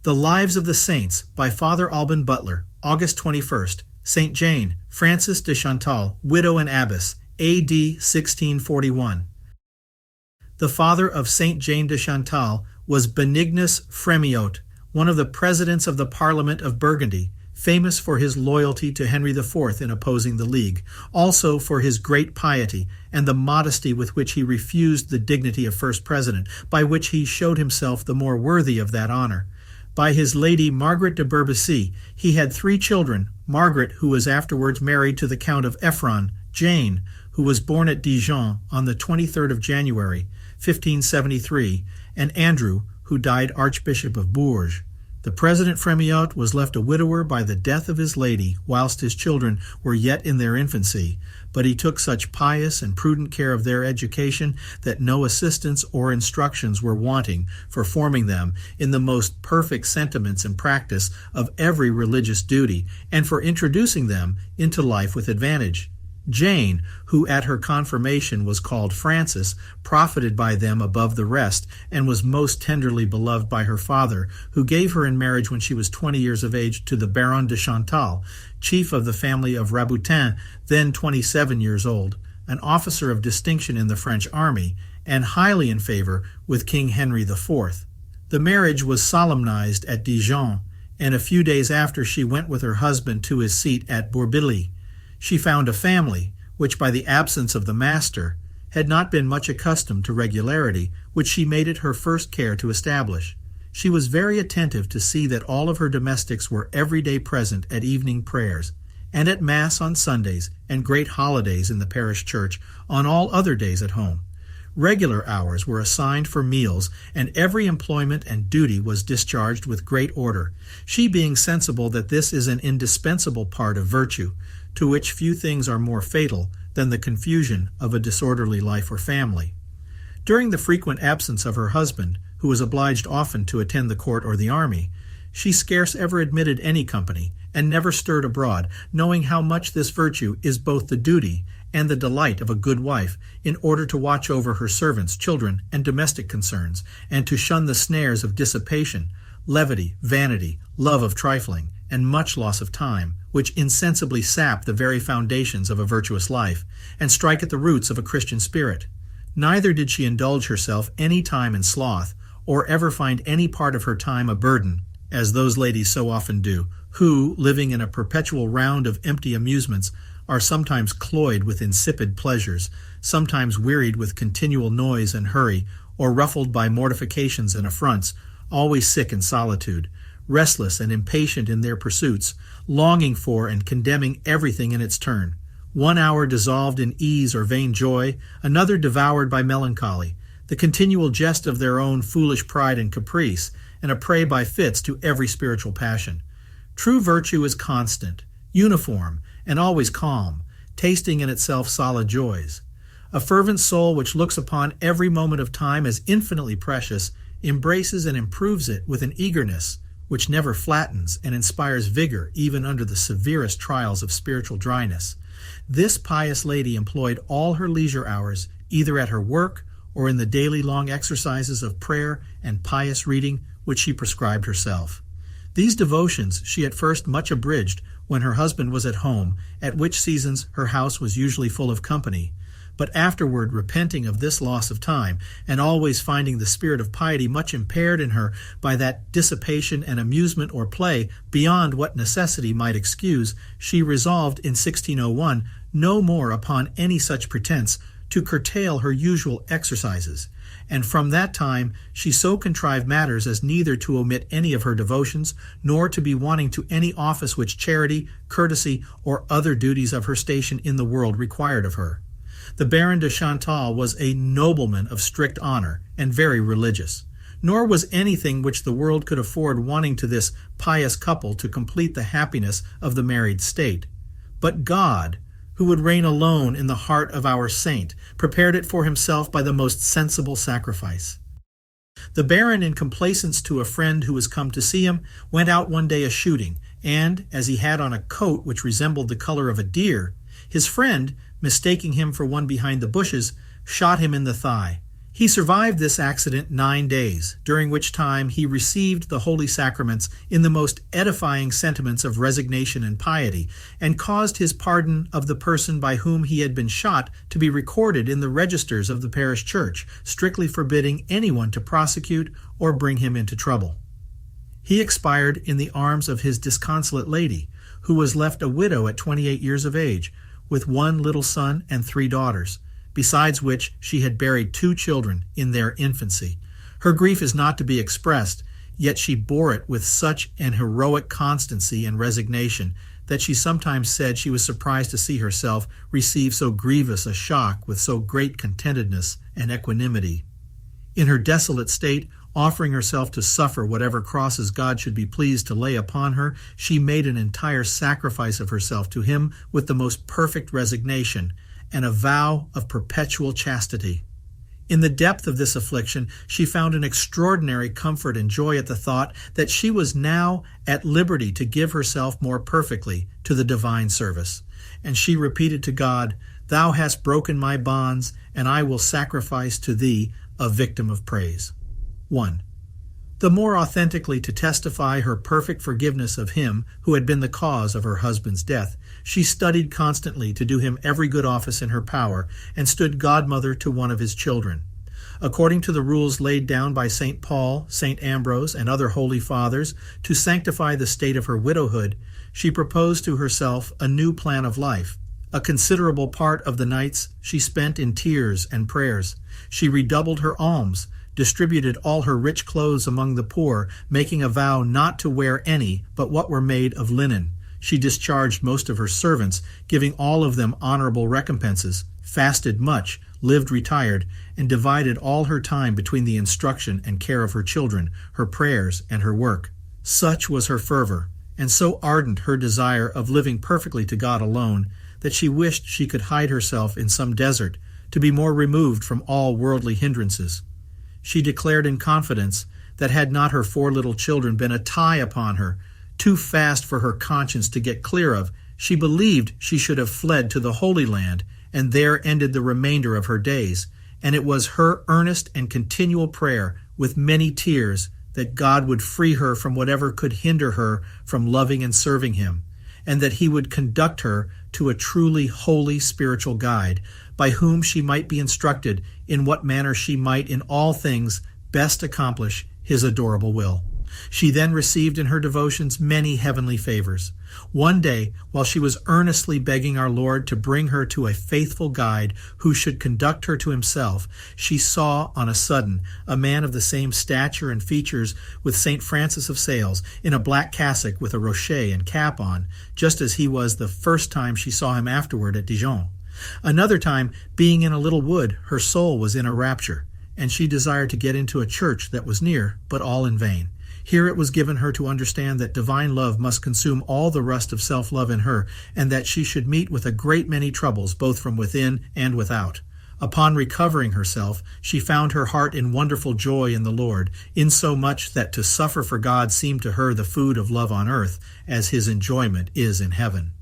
The Lives of the Saints by Father Alban Butler, August 21st. St. Jane, Frances de Chantal, widow and abbess, A.D. 1641. The father of St. Jane de Chantal was Benignus Fremiot, one of the presidents of the Parliament of Burgundy, famous for his loyalty to Henry IV in opposing the League, also for his great piety and the modesty with which he refused the dignity of first president, by which he showed himself the more worthy of that honor. By his lady Margaret de Beaubassi, he had 3 children, Margaret, who was afterwards married to the Count of Effron, Jane, who was born at Dijon on the 23rd of January, 1573, and Andrew, who died Archbishop of Bourges. The President Fremiot was left a widower by the death of his lady, whilst his children were yet in their infancy, but he took such pious and prudent care of their education that no assistance or instructions were wanting for forming them in the most perfect sentiments and practice of every religious duty, and for introducing them into life with advantage. Jane, who at her confirmation was called Frances, profited by them above the rest, and was most tenderly beloved by her father, who gave her in marriage when she was 20 years of age to the Baron de Chantal, chief of the family of Raboutin, then 27 years old, an officer of distinction in the French army, and highly in favor with King Henry IV. The marriage was solemnized at Dijon, and a few days after she went with her husband to his seat at Bourbilly. She found a family, which by the absence of the master, had not been much accustomed to regularity, which she made it her first care to establish. She was very attentive to see that all of her domestics were every day present at evening prayers, and at Mass on Sundays, and great holidays in the parish church, on all other days at home. Regular hours were assigned for meals, and every employment and duty was discharged with great order, she being sensible that this is an indispensable part of virtue, to which few things are more fatal than the confusion of a disorderly life or family. During the frequent absence of her husband, who was obliged often to attend the court or the army, she scarce ever admitted any company, and never stirred abroad, knowing how much this virtue is both the duty and the delight of a good wife, in order to watch over her servants, children, and domestic concerns, and to shun the snares of dissipation, levity, vanity, love of trifling, and much loss of time, which insensibly sap the very foundations of a virtuous life, and strike at the roots of a Christian spirit. Neither did she indulge herself any time in sloth, or ever find any part of her time a burden, as those ladies so often do, who, living in a perpetual round of empty amusements, are sometimes cloyed with insipid pleasures, sometimes wearied with continual noise and hurry, or ruffled by mortifications and affronts, always sick in solitude, restless and impatient in their pursuits, longing for and condemning everything in its turn. 1 hour dissolved in ease or vain joy, another devoured by melancholy, the continual jest of their own foolish pride and caprice, and a prey by fits to every spiritual passion. True virtue is constant, uniform, and always calm, tasting in itself solid joys. A fervent soul which looks upon every moment of time as infinitely precious, embraces and improves it with an eagerness which never flattens and inspires vigor even under the severest trials of spiritual dryness. This pious lady employed all her leisure hours either at her work or in the daily long exercises of prayer and pious reading which she prescribed herself. These devotions she at first much abridged when her husband was at home, at which seasons her house was usually full of company, but afterward repenting of this loss of time, and always finding the spirit of piety much impaired in her by that dissipation and amusement or play beyond what necessity might excuse, she resolved in 1601 no more upon any such pretense to curtail her usual exercises, and from that time she so contrived matters as neither to omit any of her devotions, nor to be wanting to any office which charity, courtesy, or other duties of her station in the world required of her. The Baron de Chantal was a nobleman of strict honor, and very religious. Nor was anything which the world could afford wanting to this pious couple to complete the happiness of the married state. But God, who would reign alone in the heart of our saint, prepared it for himself by the most sensible sacrifice. The Baron, in complaisance to a friend who was come to see him, went out one day a-shooting, and, as he had on a coat which resembled the color of a deer, his friend, mistaking him for one behind the bushes, shot him in the thigh. He survived this accident 9 days, during which time he received the holy sacraments in the most edifying sentiments of resignation and piety, and caused his pardon of the person by whom he had been shot to be recorded in the registers of the parish church, strictly forbidding anyone to prosecute or bring him into trouble. He expired in the arms of his disconsolate lady, who was left a widow at 28 years of age, with 1 little son and 3 daughters, besides which she had buried 2 children in their infancy. Her grief is not to be expressed, yet she bore it with such an heroic constancy and resignation that she sometimes said she was surprised to see herself receive so grievous a shock with so great contentedness and equanimity. In her desolate state, offering herself to suffer whatever crosses God should be pleased to lay upon her, she made an entire sacrifice of herself to him with the most perfect resignation, and a vow of perpetual chastity. In the depth of this affliction, she found an extraordinary comfort and joy at the thought that she was now at liberty to give herself more perfectly to the divine service. And she repeated to God, "Thou hast broken my bonds, and I will sacrifice to thee a victim of praise." 1. The more authentically to testify her perfect forgiveness of him who had been the cause of her husband's death, she studied constantly to do him every good office in her power, and stood godmother to one of his children. According to the rules laid down by St. Paul, St. Ambrose, and other holy fathers, to sanctify the state of her widowhood, she proposed to herself a new plan of life. A considerable part of the nights she spent in tears and prayers. She redoubled her alms, distributed all her rich clothes among the poor, making a vow not to wear any but what were made of linen. She discharged most of her servants, giving all of them honorable recompenses, fasted much, lived retired, and divided all her time between the instruction and care of her children, her prayers, and her work. Such was her fervor, and so ardent her desire of living perfectly to God alone, that she wished she could hide herself in some desert, to be more removed from all worldly hindrances. She declared in confidence that had not her 4 little children been a tie upon her, too fast for her conscience to get clear of, she believed she should have fled to the Holy Land, and there ended the remainder of her days. And it was her earnest and continual prayer, with many tears, that God would free her from whatever could hinder her from loving and serving him, and that he would conduct her to a truly holy spiritual guide, by whom she might be instructed in what manner she might in all things best accomplish his adorable will. She then received in her devotions many heavenly favors. One day, while she was earnestly begging our Lord to bring her to a faithful guide who should conduct her to himself, she saw on a sudden a man of the same stature and features with St. Francis of Sales, in a black cassock with a rochet and cap on, just as he was the first time she saw him afterward at Dijon. Another time, being in a little wood, her soul was in a rapture, and she desired to get into a church that was near, but all in vain. Here it was given her to understand that divine love must consume all the rust of self-love in her, and that she should meet with a great many troubles, both from within and without. Upon recovering herself, she found her heart in wonderful joy in the Lord, insomuch that to suffer for God seemed to her the food of love on earth, as his enjoyment is in heaven.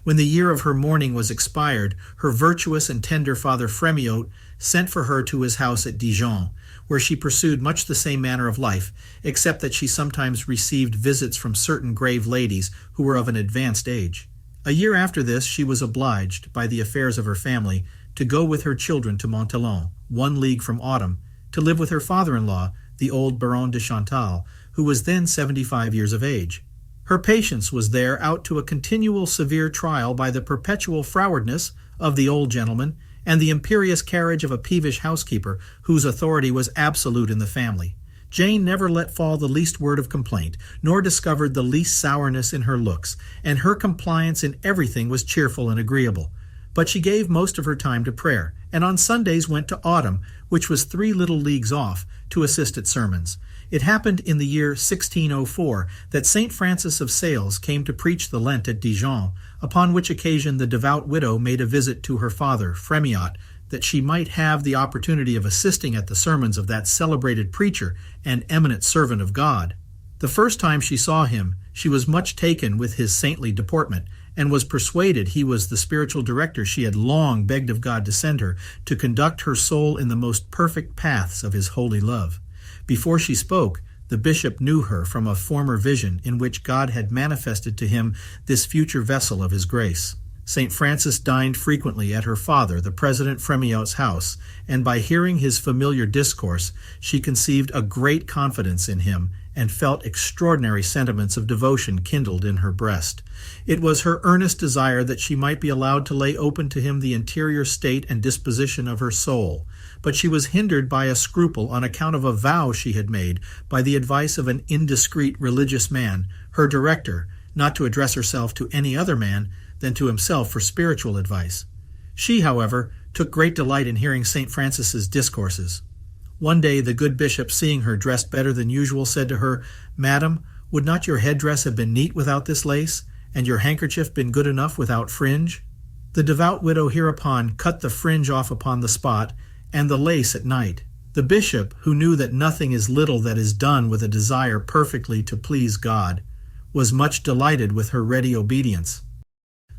When the year of her mourning was expired, her virtuous and tender Father Frémiot sent for her to his house at Dijon, where she pursued much the same manner of life, except that she sometimes received visits from certain grave ladies who were of an advanced age. A year after this, she was obliged, by the affairs of her family, to go with her children to Montalon, 1 league from Autumn, to live with her father-in-law, the old Baron de Chantal, who was then 75 years of age. Her patience was there out to a continual severe trial by the perpetual frowardness of the old gentleman and the imperious carriage of a peevish housekeeper whose authority was absolute in the family. Jane never let fall the least word of complaint, nor discovered the least sourness in her looks, and her compliance in everything was cheerful and agreeable. But she gave most of her time to prayer, and on Sundays went to Autumn, which was 3 little leagues off, to assist at sermons. It happened in the year 1604 that St. Francis of Sales came to preach the Lent at Dijon, upon which occasion the devout widow made a visit to her father, Frémiot, that she might have the opportunity of assisting at the sermons of that celebrated preacher and eminent servant of God. The first time she saw him, she was much taken with his saintly deportment, and was persuaded he was the spiritual director she had long begged of God to send her to conduct her soul in the most perfect paths of his holy love. Before she spoke, the bishop knew her from a former vision in which God had manifested to him this future vessel of his grace. St. Frances dined frequently at her father, the President Frémillout's house, and by hearing his familiar discourse, she conceived a great confidence in him and felt extraordinary sentiments of devotion kindled in her breast. It was her earnest desire that she might be allowed to lay open to him the interior state and disposition of her soul, but she was hindered by a scruple on account of a vow she had made by the advice of an indiscreet religious man, her director, not to address herself to any other man than to himself for spiritual advice. She, however, took great delight in hearing St. Francis's discourses. One day the good bishop, seeing her dressed better than usual, said to her, "Madam, would not your headdress have been neat without this lace, and your handkerchief been good enough without fringe?" The devout widow hereupon cut the fringe off upon the spot, and the lace at night. The bishop, who knew that nothing is little that is done with a desire perfectly to please God, was much delighted with her ready obedience.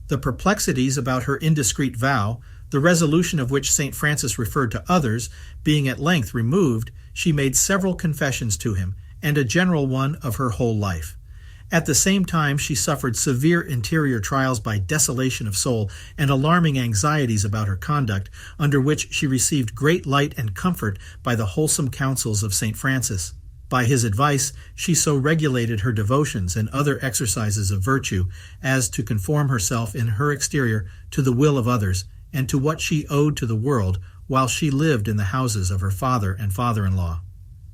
The perplexities about her indiscreet vow, the resolution of which St. Francis referred to others, being at length removed, she made several confessions to him, and a general one of her whole life. At the same time she suffered severe interior trials by desolation of soul and alarming anxieties about her conduct, under which she received great light and comfort by the wholesome counsels of St. Francis. By his advice, she so regulated her devotions and other exercises of virtue as to conform herself in her exterior to the will of others and to what she owed to the world while she lived in the houses of her father and father-in-law.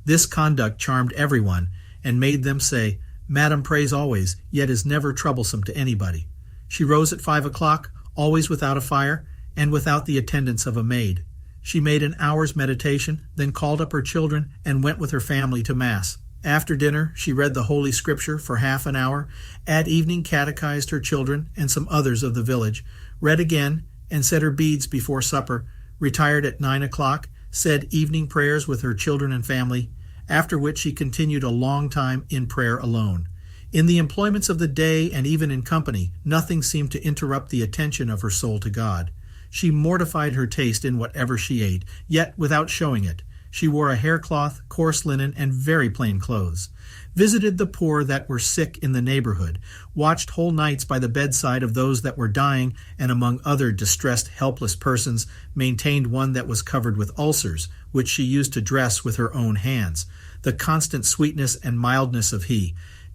This conduct charmed everyone and made them say, "Madam prays always, yet is never troublesome to anybody." She rose at 5 o'clock, always without a fire, and without the attendance of a maid. She made an hour's meditation, then called up her children and went with her family to Mass. After dinner, she read the Holy Scripture for half an hour, at evening catechized her children and some others of the village, read again, and said her beads before supper, retired at 9 o'clock, said evening prayers with her children and family, after which she continued a long time in prayer alone. In the employments of the day and even in company, nothing seemed to interrupt the attention of her soul to God. She mortified her taste in whatever she ate, yet without showing it. She wore a haircloth, coarse linen, and very plain clothes, visited the poor that were sick in the neighborhood, watched whole nights by the bedside of those that were dying, and among other distressed, helpless persons, maintained one that was covered with ulcers, which she used to dress with her own hands. The constant sweetness and mildness of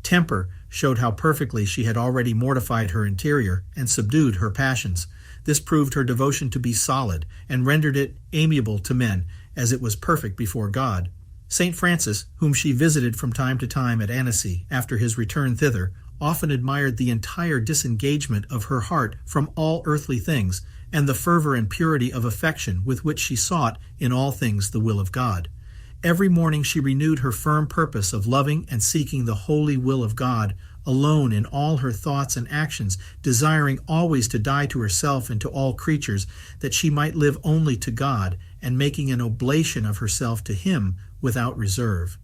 temper showed how perfectly she had already mortified her interior and subdued her passions. This proved her devotion to be solid, and rendered it amiable to men, as it was perfect before God. St. Francis, whom she visited from time to time at Annecy after his return thither, often admired the entire disengagement of her heart from all earthly things, and the fervor and purity of affection with which she sought in all things the will of God. Every morning she renewed her firm purpose of loving and seeking the holy will of God, alone in all her thoughts and actions, desiring always to die to herself and to all creatures, that she might live only to God, and making an oblation of herself to Him without reserve.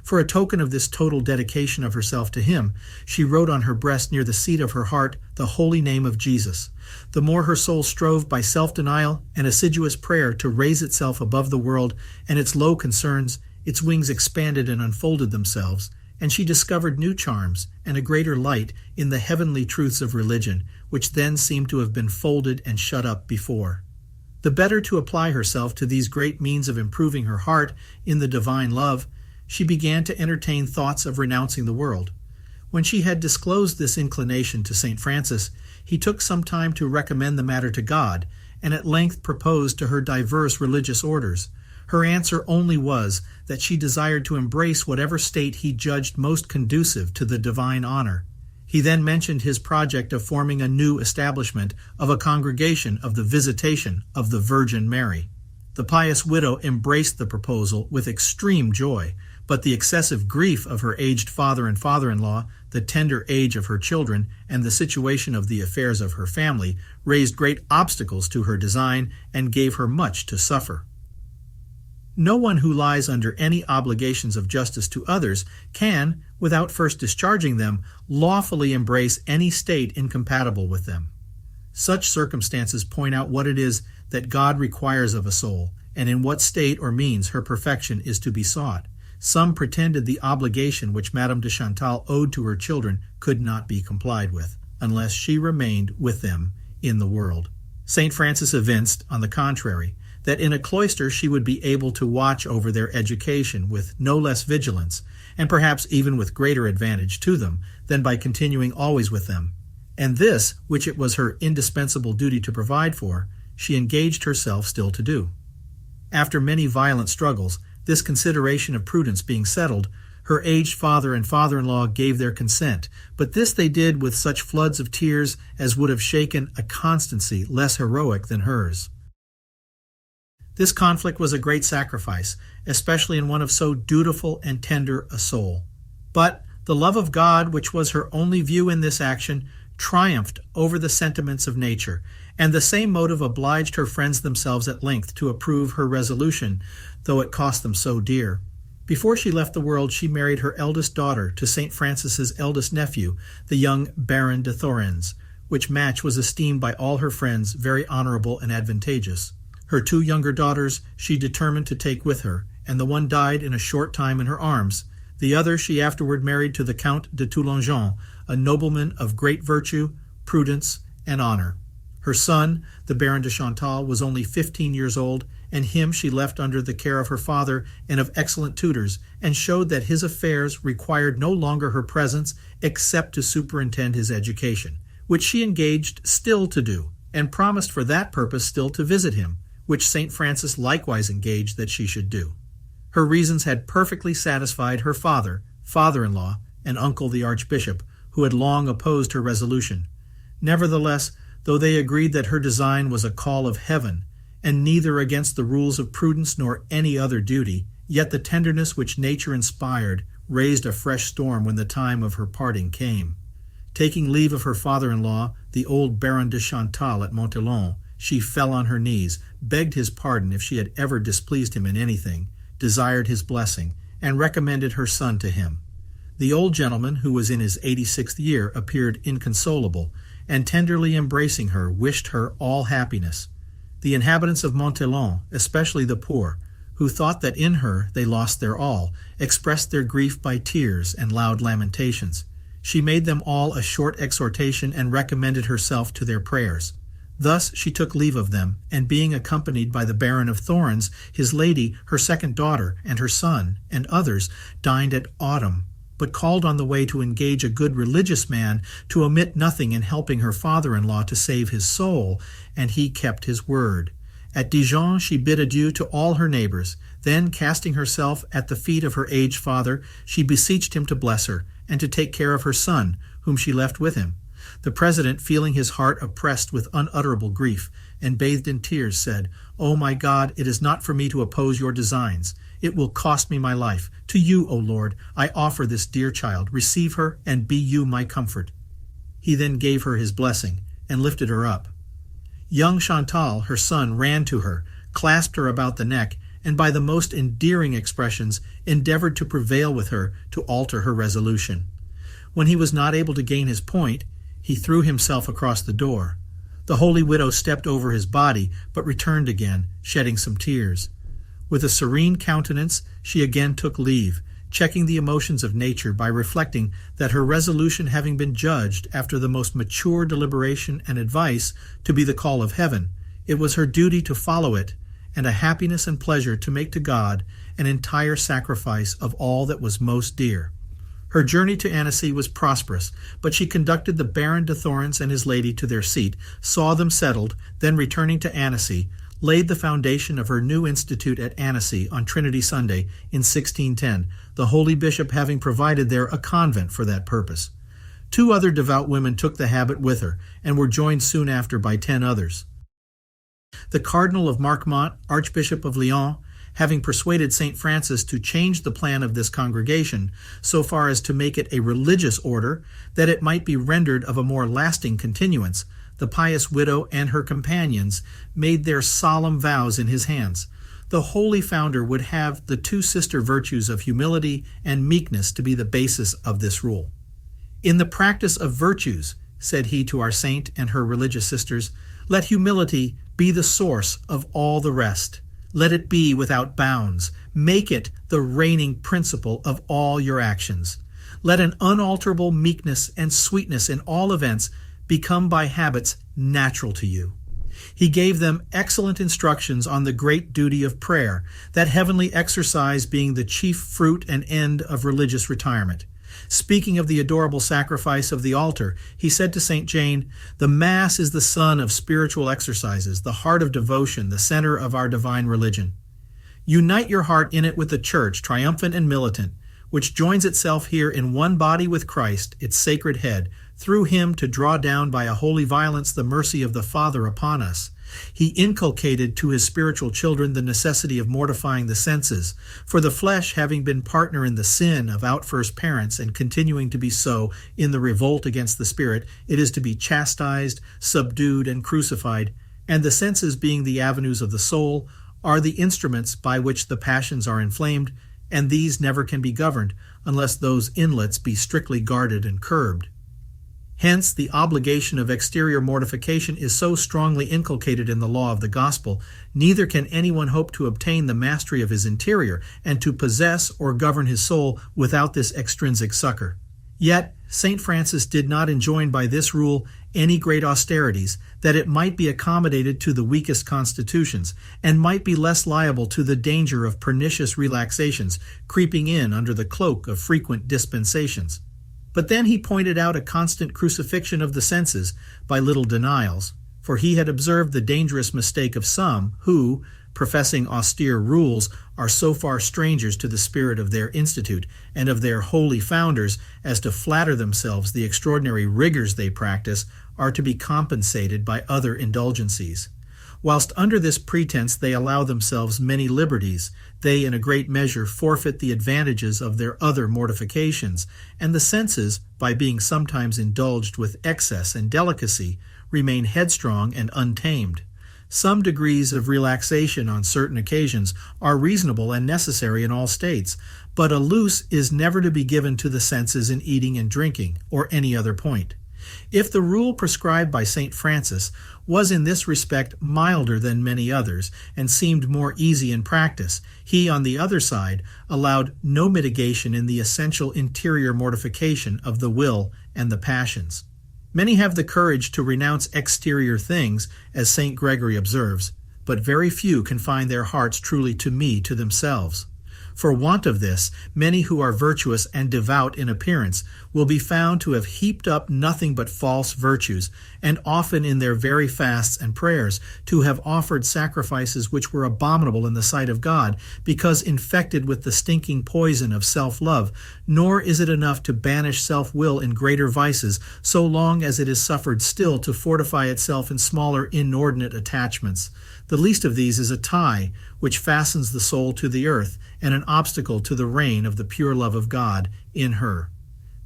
For a token of this total dedication of herself to Him, she wrote on her breast near the seat of her heart the holy name of Jesus. The more her soul strove by self-denial and assiduous prayer to raise itself above the world and its low concerns, its wings expanded and unfolded themselves, and she discovered new charms and a greater light in the heavenly truths of religion, which then seemed to have been folded and shut up before. The better to apply herself to these great means of improving her heart in the divine love, she began to entertain thoughts of renouncing the world. When she had disclosed this inclination to St. Francis, he took some time to recommend the matter to God, and at length proposed to her diverse religious orders. Her answer only was that she desired to embrace whatever state he judged most conducive to the divine honor. He then mentioned his project of forming a new establishment of a congregation of the Visitation of the Virgin Mary. The pious widow embraced the proposal with extreme joy, but the excessive grief of her aged father and father-in-law, the tender age of her children, and the situation of the affairs of her family raised great obstacles to her design and gave her much to suffer. No one who lies under any obligations of justice to others can, without first discharging them, lawfully embrace any state incompatible with them. Such circumstances point out what it is that God requires of a soul, and in what state or means her perfection is to be sought. Some pretended the obligation which Madame de Chantal owed to her children could not be complied with, unless she remained with them in the world. St. Francis evinced, on the contrary, that in a cloister she would be able to watch over their education with no less vigilance, and perhaps even with greater advantage to them, than by continuing always with them. And this, which it was her indispensable duty to provide for, she engaged herself still to do. After many violent struggles, this consideration of prudence being settled, her aged father and father-in-law gave their consent, but this they did with such floods of tears as would have shaken a constancy less heroic than hers. This conflict was a great sacrifice, especially in one of so dutiful and tender a soul. But the love of God, which was her only view in this action, triumphed over the sentiments of nature, and the same motive obliged her friends themselves at length to approve her resolution, though it cost them so dear. Before she left the world, she married her eldest daughter to St. Francis's eldest nephew, the young Baron de Thorens, which match was esteemed by all her friends very honorable and advantageous. Her 2 younger daughters she determined to take with her, and the one died in a short time in her arms. The other she afterward married to the Count de Toulonjon, a nobleman of great virtue, prudence, and honor. Her son, the Baron de Chantal, was only 15 years old, and him she left under the care of her father and of excellent tutors, and showed that his affairs required no longer her presence except to superintend his education, which she engaged still to do, and promised for that purpose still to visit him, which St. Francis likewise engaged that she should do. Her reasons had perfectly satisfied her father, father-in-law, and uncle the Archbishop, who had long opposed her resolution. Nevertheless, though they agreed that her design was a call of heaven, and neither against the rules of prudence nor any other duty, yet the tenderness which nature inspired raised a fresh storm when the time of her parting came. Taking leave of her father-in-law, the old Baron de Chantal at Montelon, she fell on her knees, begged his pardon if she had ever displeased him in anything, desired his blessing, and recommended her son to him. The old gentleman, who was in his 86th year, appeared inconsolable, and tenderly embracing her, wished her all happiness. The inhabitants of Montelon, especially the poor, who thought that in her they lost their all, expressed their grief by tears and loud lamentations. She made them all a short exhortation and recommended herself to their prayers. Thus she took leave of them, and being accompanied by the Baron of Thorens, his lady, her second daughter, and her son, and others, dined at Autumn, but called on the way to engage a good religious man to omit nothing in helping her father-in-law to save his soul, and he kept his word. At Dijon she bid adieu to all her neighbors. Then, casting herself at the feet of her aged father, she beseeched him to bless her, and to take care of her son, whom she left with him. The president, feeling his heart oppressed with unutterable grief, and bathed in tears, said, "O my God, it is not for me to oppose your designs. It will cost me my life. To you, O Lord, I offer this dear child. Receive her, and be you my comfort." He then gave her his blessing, and lifted her up. Young Chantal, her son, ran to her, clasped her about the neck, and by the most endearing expressions endeavored to prevail with her to alter her resolution. When he was not able to gain his point, he threw himself across the door. The holy widow stepped over his body, but returned again, shedding some tears. With a serene countenance, she again took leave, checking the emotions of nature by reflecting that her resolution having been judged after the most mature deliberation and advice to be the call of heaven, it was her duty to follow it, and a happiness and pleasure to make to God an entire sacrifice of all that was most dear. Her journey to Annecy was prosperous, but she conducted the Baron de Thorens and his lady to their seat, saw them settled, then returning to Annecy, laid the foundation of her new institute at Annecy on Trinity Sunday in 1610, the holy bishop having provided there a convent for that purpose. 2 other devout women took the habit with her, and were joined soon after by 10 others. The Cardinal of Marquemont, Archbishop of Lyons, having persuaded St. Francis to change the plan of this congregation so far as to make it a religious order, that it might be rendered of a more lasting continuance, the pious widow and her companions made their solemn vows in his hands. the holy founder would have the two sister virtues of humility and meekness to be the basis of this rule. "In the practice of virtues," said he to our saint and her religious sisters, "let humility be the source of all the rest. Let it be without bounds. Make it the reigning principle of all your actions. Let an unalterable meekness and sweetness in all events become by habits natural to you." He gave them excellent instructions on the great duty of prayer, that heavenly exercise being the chief fruit and end of religious retirement. Speaking of the adorable sacrifice of the altar, he said to St. Jane, "The Mass is the sun of spiritual exercises, the heart of devotion, the center of our divine religion. Unite your heart in it with the Church, triumphant and militant, which joins itself here in one body with Christ, its sacred head, through him to draw down by a holy violence the mercy of the Father upon us. He inculcated to his spiritual children the necessity of mortifying the senses, for the flesh having been partner in the sin of outfirst parents and continuing to be so in the revolt against the Spirit, it is to be chastised, subdued, and crucified, and the senses being the avenues of the soul, are the instruments by which the passions are inflamed, and these never can be governed unless those inlets be strictly guarded and curbed. Hence, the obligation of exterior mortification is so strongly inculcated in the law of the gospel, neither can anyone hope to obtain the mastery of his interior and to possess or govern his soul without this extrinsic succor. Yet, St. Francis did not enjoin by this rule any great austerities, that it might be accommodated to the weakest constitutions, and might be less liable to the danger of pernicious relaxations creeping in under the cloak of frequent dispensations. But then he pointed out a constant crucifixion of the senses by little denials, for he had observed the dangerous mistake of some who, professing austere rules, are so far strangers to the spirit of their institute and of their holy founders as to flatter themselves the extraordinary rigors they practice are to be compensated by other indulgencies. Whilst under this pretense they allow themselves many liberties, they in a great measure forfeit the advantages of their other mortifications, and the senses, by being sometimes indulged with excess and delicacy, remain headstrong and untamed. Some degrees of relaxation on certain occasions are reasonable and necessary in all states, but a loose is never to be given to the senses in eating and drinking, or any other point. If the rule prescribed by St. Francis was in this respect milder than many others, and seemed more easy in practice, he, on the other side, allowed no mitigation in the essential interior mortification of the will and the passions. Many have the courage to renounce exterior things, as St. Gregory observes, but very few confine their hearts truly to themselves. For want of this, many who are virtuous and devout in appearance will be found to have heaped up nothing but false virtues, and often in their very fasts and prayers to have offered sacrifices which were abominable in the sight of God, because infected with the stinking poison of self-love. Nor is it enough to banish self-will in greater vices, so long as it is suffered still to fortify itself in smaller inordinate attachments. The least of these is a tie, which fastens the soul to the earth, and an obstacle to the reign of the pure love of God in her.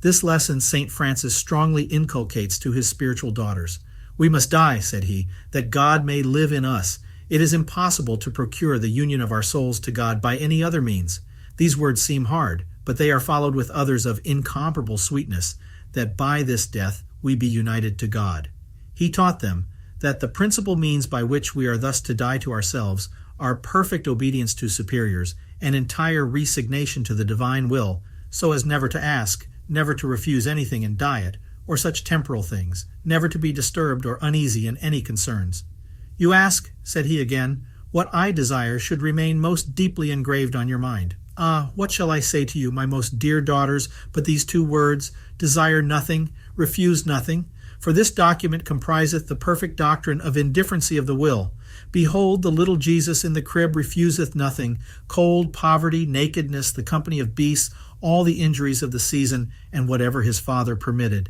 This lesson St. Francis strongly inculcates to his spiritual daughters. "We must die," said he, "that God may live in us. It is impossible to procure the union of our souls to God by any other means." These words seem hard, but they are followed with others of incomparable sweetness, that by this death we be united to God. He taught them that the principal means by which we are thus to die to ourselves are perfect obedience to superiors and entire resignation to the divine will, so as never to ask, never to refuse anything in diet, or such temporal things, never to be disturbed or uneasy in any concerns. "You ask," said he again, "what I desire should remain most deeply engraved on your mind. Ah, what shall I say to you, my most dear daughters, but these two words, desire nothing, refuse nothing? For this document compriseth the perfect doctrine of indifferency of the will. Behold, the little Jesus in the crib refuseth nothing, cold, poverty, nakedness, the company of beasts, all the injuries of the season, and whatever his father permitted.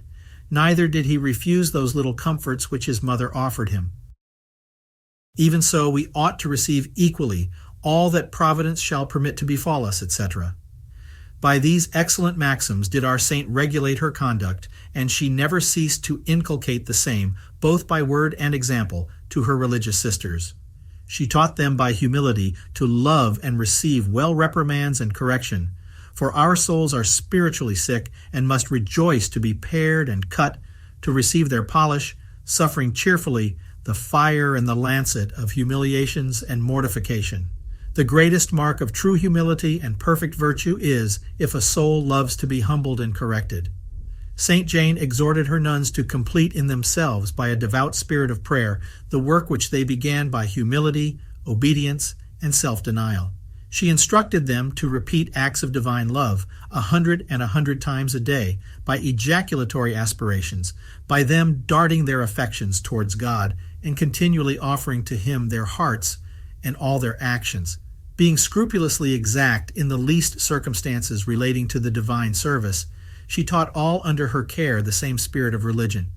Neither did he refuse those little comforts which his mother offered him. Even so, we ought to receive equally all that Providence shall permit to befall us, etc." By these excellent maxims did our saint regulate her conduct, and she never ceased to inculcate the same, both by word and example, to her religious sisters. She taught them by humility to love and receive well reprimands and correction. For our souls are spiritually sick and must rejoice to be pared and cut, to receive their polish, suffering cheerfully the fire and the lancet of humiliations and mortification. The greatest mark of true humility and perfect virtue is if a soul loves to be humbled and corrected. St. Jane exhorted her nuns to complete in themselves, by a devout spirit of prayer, the work which they began by humility, obedience, and self-denial. She instructed them to repeat acts of divine love 100 times a day, by ejaculatory aspirations, by them darting their affections towards God, and continually offering to Him their hearts and all their actions, being scrupulously exact in the least circumstances relating to the divine service. She taught all under her care the same spirit of religion.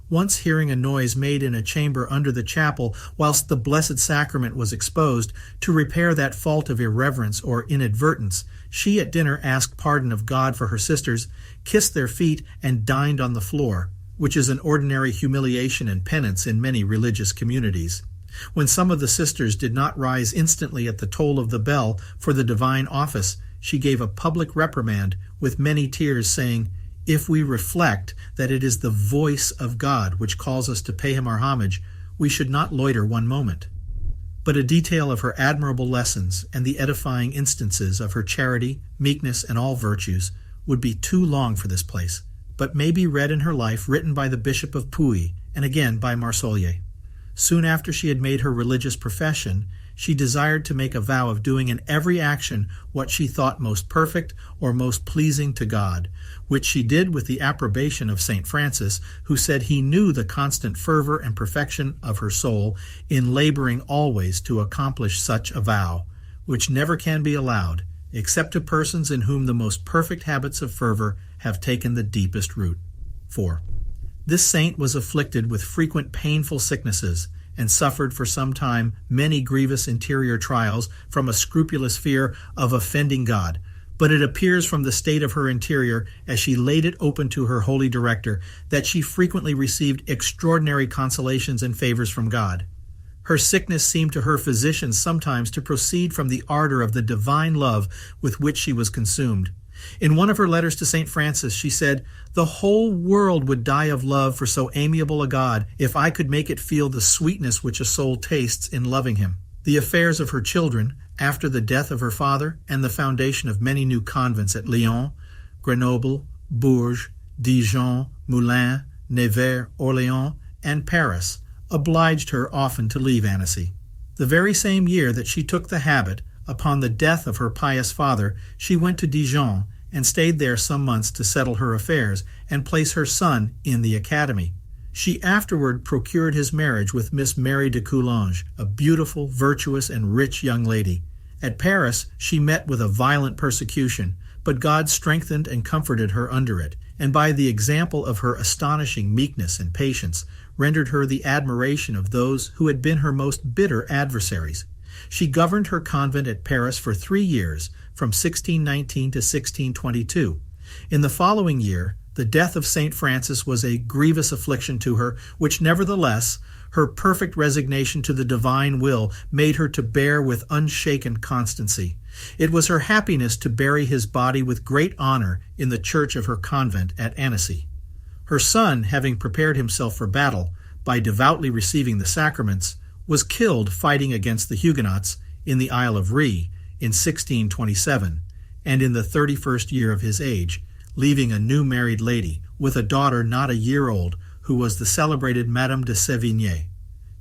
Once hearing a noise made in a chamber under the chapel whilst the Blessed Sacrament was exposed, to repair that fault of irreverence or inadvertence, she at dinner asked pardon of God for her sisters, kissed their feet, and dined on the floor, which is an ordinary humiliation and penance in many religious communities. When some of the sisters did not rise instantly at the toll of the bell for the divine office, she gave a public reprimand with many tears, saying, "If we reflect that it is the voice of God which calls us to pay Him our homage, we should not loiter one moment." But a detail of her admirable lessons and the edifying instances of her charity, meekness, and all virtues would be too long for this place, but may be read in her life written by the Bishop of Puy and again by Marsollier. Soon after she had made her religious profession, she desired to make a vow of doing in every action what she thought most perfect or most pleasing to God, which she did with the approbation of St. Francis, who said he knew the constant fervor and perfection of her soul in laboring always to accomplish such a vow, which never can be allowed, except to persons in whom the most perfect habits of fervor have taken the deepest root. 4. This saint was afflicted with frequent painful sicknesses, and suffered for some time many grievous interior trials from a scrupulous fear of offending God. But it appears from the state of her interior, as she laid it open to her holy director, that she frequently received extraordinary consolations and favors from God. Her sickness seemed to her physicians sometimes to proceed from the ardor of the divine love with which she was consumed. In one of her letters to St. Francis, she said, "The whole world would die of love for so amiable a God, if I could make it feel the sweetness which a soul tastes in loving Him." The affairs of her children, after the death of her father and the foundation of many new convents at Lyon, Grenoble, Bourges, Dijon, Moulins, Nevers, Orléans, and Paris, obliged her often to leave Annecy. The very same year that she took the habit, upon the death of her pious father, she went to Dijon and stayed there some months to settle her affairs and place her son in the academy. She afterward procured his marriage with Miss Mary de Coulanges, a beautiful, virtuous, and rich young lady. At Paris she met with a violent persecution, but God strengthened and comforted her under it, and by the example of her astonishing meekness and patience, rendered her the admiration of those who had been her most bitter adversaries. She governed her convent at Paris for 3 years, from 1619 to 1622. In the following year, the death of St. Francis was a grievous affliction to her, which nevertheless, her perfect resignation to the divine will made her to bear with unshaken constancy. It was her happiness to bury his body with great honor in the church of her convent at Annecy. Her son, having prepared himself for battle by devoutly receiving the sacraments, was killed fighting against the Huguenots in the Isle of Rhe in 1627, and in the 31st year of his age, leaving a new married lady with a daughter not a year old, who was the celebrated Madame de Sévigné.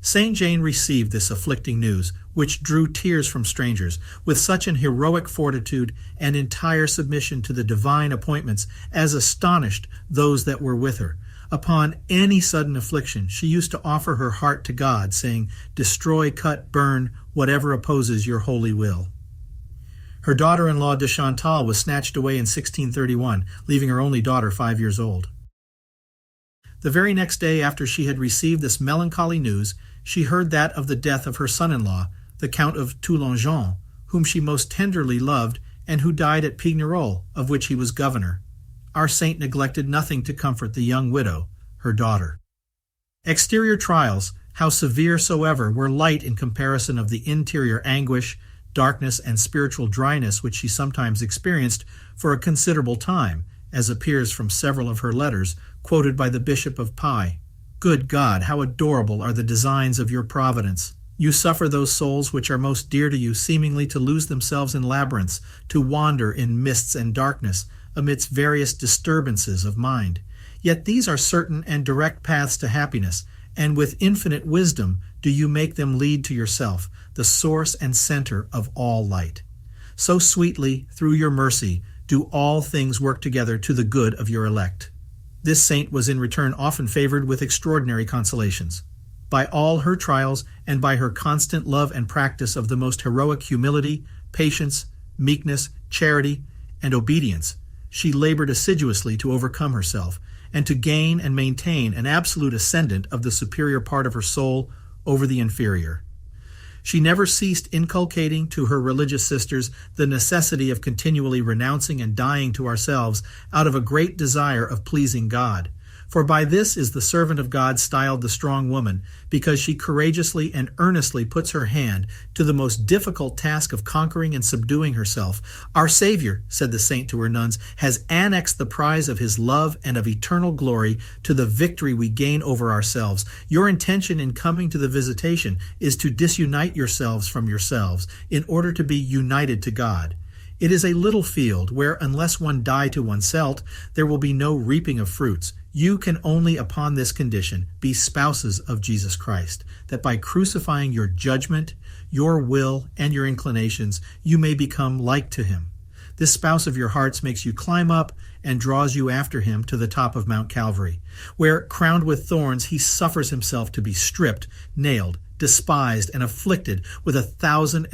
St. Jane received this afflicting news, which drew tears from strangers, with such an heroic fortitude and entire submission to the divine appointments as astonished those that were with her. Upon any sudden affliction, she used to offer her heart to God, saying, "Destroy, cut, burn, whatever opposes your holy will." Her daughter-in-law de Chantal was snatched away in 1631, leaving her only daughter 5 years old. The very next day after she had received this melancholy news, she heard that of the death of her son-in-law, the Count of Toulonjon, whom she most tenderly loved, and who died at Pignerol, of which he was governor. Our saint neglected nothing to comfort the young widow, her daughter. Exterior trials, how severe soever, were light in comparison of the interior anguish, darkness, and spiritual dryness which she sometimes experienced for a considerable time, as appears from several of her letters, quoted by the Bishop of Pi. Good God, how adorable are the designs of your providence! You suffer those souls which are most dear to you seemingly to lose themselves in labyrinths, to wander in mists and darkness, amidst various disturbances of mind. Yet these are certain and direct paths to happiness, and with infinite wisdom do you make them lead to yourself, the source and center of all light. So sweetly, through your mercy, do all things work together to the good of your elect. This saint was in return often favored with extraordinary consolations. By all her trials and by her constant love and practice of the most heroic humility, patience, meekness, charity, and obedience, she labored assiduously to overcome herself, and to gain and maintain an absolute ascendant of the superior part of her soul over the inferior. She never ceased inculcating to her religious sisters the necessity of continually renouncing and dying to ourselves out of a great desire of pleasing God. For by this is the servant of God styled the strong woman, because she courageously and earnestly puts her hand to the most difficult task of conquering and subduing herself. Our Savior, said the saint to her nuns, has annexed the prize of his love and of eternal glory to the victory we gain over ourselves. Your intention in coming to the visitation is to disunite yourselves from yourselves in order to be united to God. It is a little field where, unless one die to oneself, there will be no reaping of fruits. You can only upon this condition be spouses of Jesus Christ, that by crucifying your judgment, your will, and your inclinations, you may become like to him. This spouse of your hearts makes you climb up and draws you after him to the top of Mount Calvary, where, crowned with thorns, he suffers himself to be stripped, nailed, despised, and afflicted with 1,000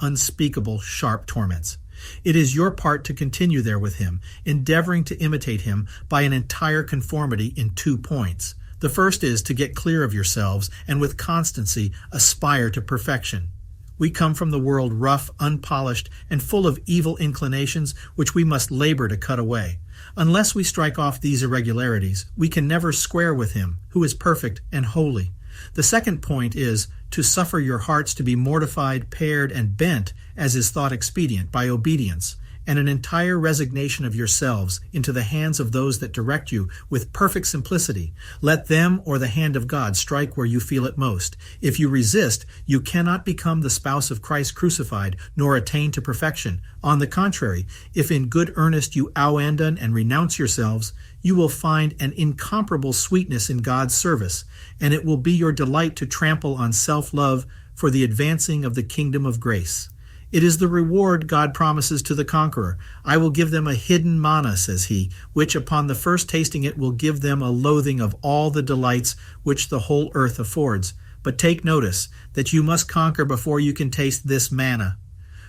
unspeakable sharp torments. It is your part to continue there with him, endeavoring to imitate him by an entire conformity in 2 points. The first is to get clear of yourselves, and with constancy aspire to perfection. We come from the world rough, unpolished, and full of evil inclinations which we must labor to cut away. Unless we strike off these irregularities, we can never square with him, who is perfect and holy. The second point is to suffer your hearts to be mortified, pared, and bent, as is thought expedient, by obedience, and an entire resignation of yourselves into the hands of those that direct you with perfect simplicity. Let them or the hand of God strike where you feel it most. If you resist, you cannot become the spouse of Christ crucified, nor attain to perfection. On the contrary, if in good earnest you abandon and renounce yourselves, you will find an incomparable sweetness in God's service, and it will be your delight to trample on self-love for the advancing of the kingdom of grace. It is the reward God promises to the conqueror. I will give them a hidden manna, says he, which upon the first tasting it will give them a loathing of all the delights which the whole earth affords. But take notice that you must conquer before you can taste this manna.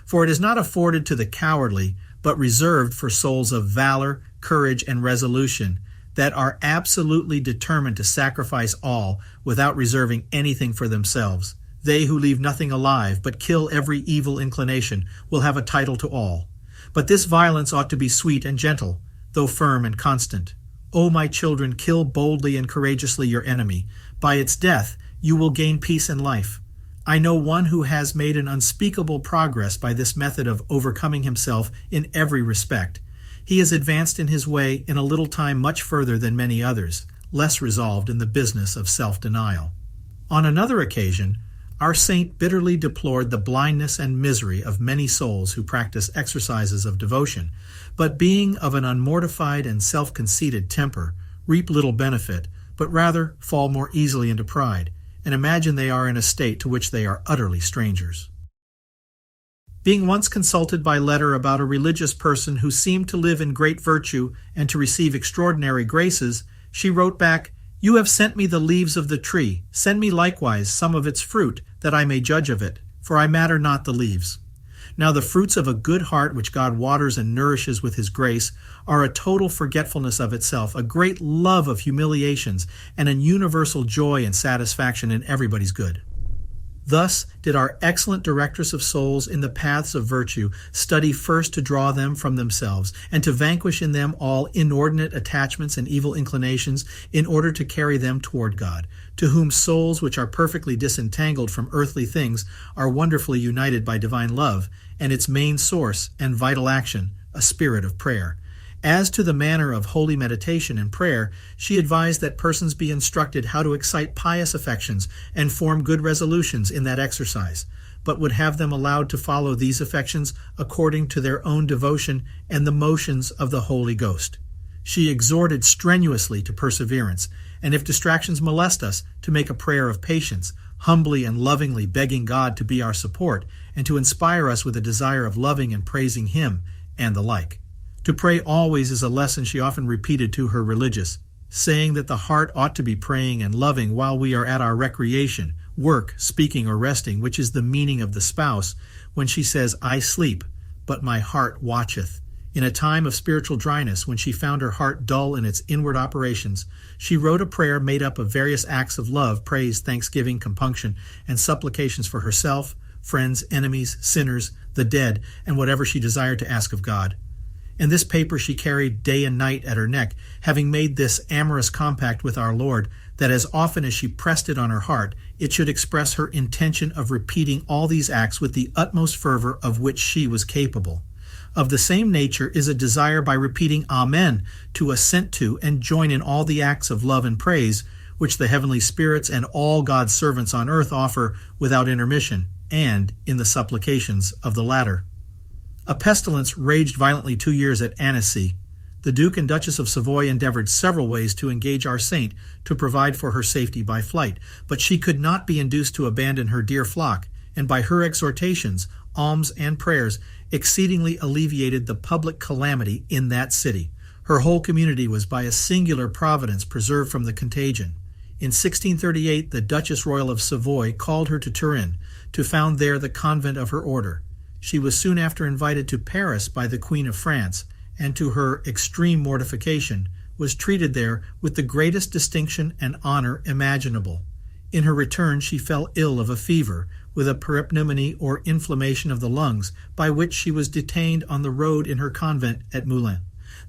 For it is not afforded to the cowardly, but reserved for souls of valor, courage, and resolution, that are absolutely determined to sacrifice all without reserving anything for themselves. They who leave nothing alive, but kill every evil inclination, will have a title to all. But this violence ought to be sweet and gentle, though firm and constant. O my children, kill boldly and courageously your enemy. By its death you will gain peace and life. I know one who has made an unspeakable progress by this method of overcoming himself in every respect. He has advanced in his way in a little time much further than many others, less resolved in the business of self-denial. On another occasion, our saint bitterly deplored the blindness and misery of many souls who practice exercises of devotion, but being of an unmortified and self-conceited temper, reap little benefit, but rather fall more easily into pride, and imagine they are in a state to which they are utterly strangers. Being once consulted by letter about a religious person who seemed to live in great virtue and to receive extraordinary graces, she wrote back, "You have sent me the leaves of the tree. Send me likewise some of its fruit, that I may judge of it, for I matter not the leaves." Now the fruits of a good heart which God waters and nourishes with his grace are a total forgetfulness of itself, a great love of humiliations, and an universal joy and satisfaction in everybody's good. Thus did our excellent directress of souls in the paths of virtue study first to draw them from themselves, and to vanquish in them all inordinate attachments and evil inclinations, in order to carry them toward God, to whom souls which are perfectly disentangled from earthly things are wonderfully united by divine love, and its main source and vital action, a spirit of prayer. As to the manner of holy meditation and prayer, she advised that persons be instructed how to excite pious affections and form good resolutions in that exercise, but would have them allowed to follow these affections according to their own devotion and the motions of the Holy Ghost. She exhorted strenuously to perseverance, and if distractions molest us, to make a prayer of patience, humbly and lovingly begging God to be our support, and to inspire us with a desire of loving and praising Him, and the like. To pray always is a lesson she often repeated to her religious, saying that the heart ought to be praying and loving while we are at our recreation, work, speaking, or resting, which is the meaning of the spouse, when she says, "I sleep, but my heart watcheth." In a time of spiritual dryness, when she found her heart dull in its inward operations, she wrote a prayer made up of various acts of love, praise, thanksgiving, compunction, and supplications for herself, friends, enemies, sinners, the dead, and whatever she desired to ask of God. And this paper she carried day and night at her neck, having made this amorous compact with our Lord, that as often as she pressed it on her heart, it should express her intention of repeating all these acts with the utmost fervor of which she was capable. Of the same nature is a desire by repeating Amen to assent to and join in all the acts of love and praise, which the heavenly spirits and all God's servants on earth offer without intermission, and in the supplications of the latter. A pestilence raged violently 2 years at Annecy. The Duke and Duchess of Savoy endeavored several ways to engage our saint to provide for her safety by flight, but she could not be induced to abandon her dear flock, and by her exhortations, alms, and prayers exceedingly alleviated the public calamity in that city. Her whole community was by a singular providence preserved from the contagion. In 1638, the Duchess Royal of Savoy called her to Turin, to found there the convent of her order. She was soon after invited to Paris by the Queen of France, and to her extreme mortification, was treated there with the greatest distinction and honor imaginable. In her return she fell ill of a fever, with a pneumony or inflammation of the lungs, by which she was detained on the road in her convent at Moulins.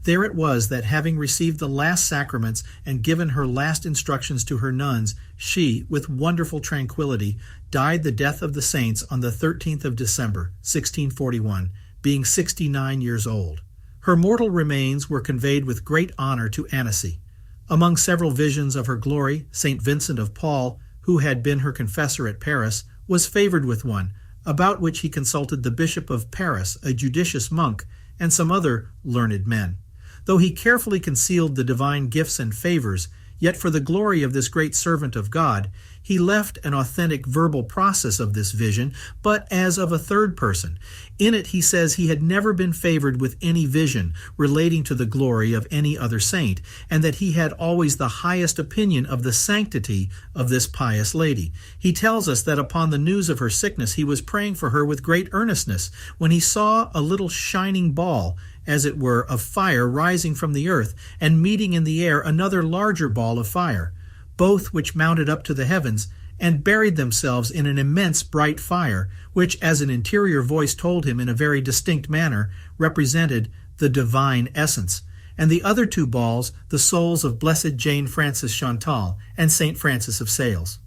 There it was that, having received the last sacraments and given her last instructions to her nuns, she, with wonderful tranquillity, died the death of the saints on the 13th of December, 1641, being 69 years old. Her mortal remains were conveyed with great honor to Annecy. Among several visions of her glory, St. Vincent of Paul, who had been her confessor at Paris, was favored with one, about which he consulted the Bishop of Paris, a judicious monk, and some other learned men. Though he carefully concealed the divine gifts and favors, yet for the glory of this great servant of God, he left an authentic verbal process of this vision, but as of a third person. In it he says he had never been favored with any vision relating to the glory of any other saint, and that he had always the highest opinion of the sanctity of this pious lady. He tells us that upon the news of her sickness he was praying for her with great earnestness, when he saw a little shining ball, as it were, of fire rising from the earth, and meeting in the air another larger ball of fire, both which mounted up to the heavens, and buried themselves in an immense bright fire, which, as an interior voice told him in a very distinct manner, represented the divine essence, and the other two balls the souls of Blessed Jane Frances Chantal and St. Francis of Sales.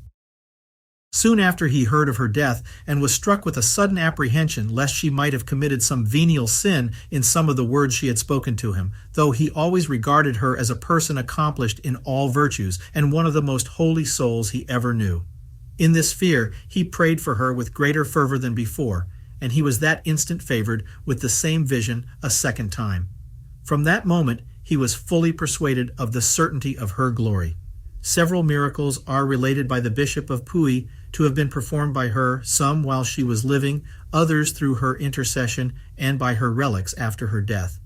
Soon after he heard of her death, and was struck with a sudden apprehension lest she might have committed some venial sin in some of the words she had spoken to him, though he always regarded her as a person accomplished in all virtues, and one of the most holy souls he ever knew. In this fear he prayed for her with greater fervor than before, and he was that instant favored with the same vision a second time. From that moment he was fully persuaded of the certainty of her glory. Several miracles are related by the Bishop of Puy to have been performed by her, some while she was living, others through her intercession, and by her relics after her death.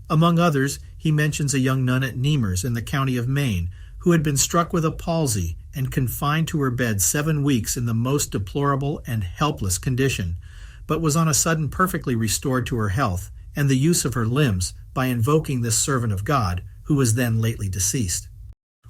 Among others, he mentions a young nun at Niemers in the county of Maine, who had been struck with a palsy and confined to her bed 7 weeks in the most deplorable and helpless condition, but was on a sudden perfectly restored to her health and the use of her limbs by invoking this servant of God, who was then lately deceased.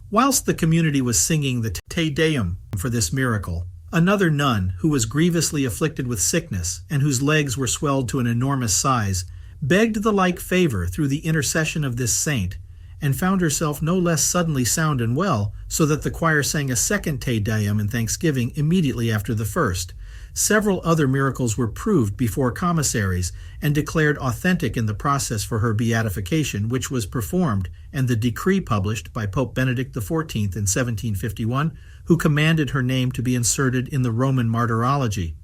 Whilst the community was singing the Te Deum for this miracle, Another nun, who was grievously afflicted with sickness, and whose legs were swelled to an enormous size, begged the like favor through the intercession of this saint, and found herself no less suddenly sound and well, so that the choir sang a second Te Deum in thanksgiving immediately after the first. Several other miracles were proved before commissaries and declared authentic in the process for her beatification, which was performed, and the decree published by Pope Benedict XIV in 1751, who commanded her name to be inserted in the Roman Martyrology.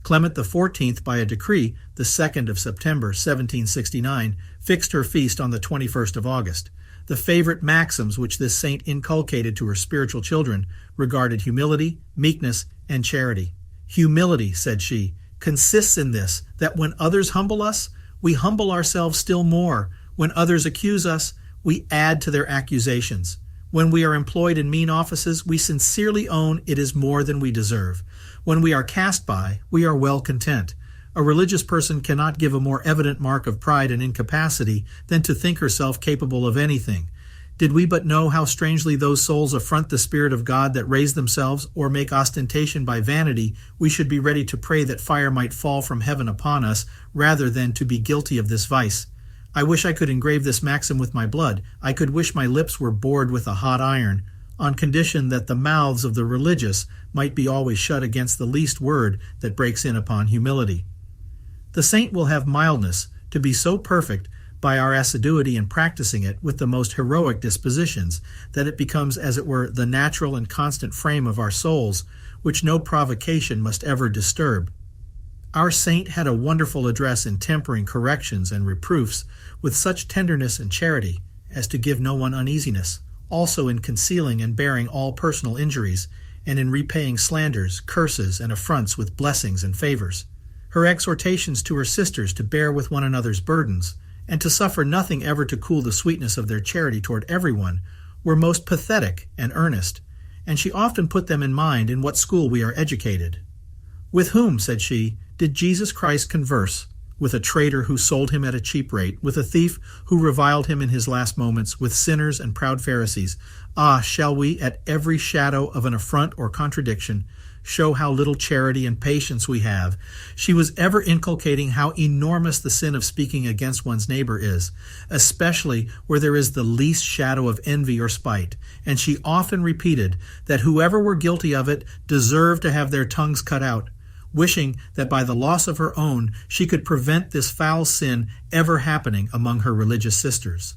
Clement XIV, by a decree, the 2nd of September, 1769, fixed her feast on the 21st of August. The favorite maxims which this saint inculcated to her spiritual children regarded humility, meekness, and charity. Humility, said she, consists in this, that when others humble us, we humble ourselves still more. When others accuse us, we add to their accusations. When we are employed in mean offices, we sincerely own it is more than we deserve. When we are cast by, we are well content. A religious person cannot give a more evident mark of pride and incapacity than to think herself capable of anything. Did we but know how strangely those souls affront the Spirit of God that raise themselves or make ostentation by vanity, we should be ready to pray that fire might fall from heaven upon us, rather than to be guilty of this vice. I wish I could engrave this maxim with my blood. I could wish my lips were bored with a hot iron, on condition that the mouths of the religious might be always shut against the least word that breaks in upon humility. The saint will have mildness to be so perfect by our assiduity in practicing it with the most heroic dispositions, that it becomes, as it were, the natural and constant frame of our souls, which no provocation must ever disturb. Our saint had a wonderful address in tempering corrections and reproofs with such tenderness and charity as to give no one uneasiness, also in concealing and bearing all personal injuries, and in repaying slanders, curses, and affronts with blessings and favors. Her exhortations to her sisters to bear with one another's burdens, and to suffer nothing ever to cool the sweetness of their charity toward everyone, were most pathetic and earnest, and she often put them in mind in what school we are educated. With whom, said she, did Jesus Christ converse? With a traitor who sold him at a cheap rate, with a thief who reviled him in his last moments, with sinners and proud Pharisees. Ah, shall we, at every shadow of an affront or contradiction, show how little charity and patience we have? She was ever inculcating how enormous the sin of speaking against one's neighbor is, especially where there is the least shadow of envy or spite, and she often repeated that whoever were guilty of it deserved to have their tongues cut out, wishing that by the loss of her own she could prevent this foul sin ever happening among her religious sisters.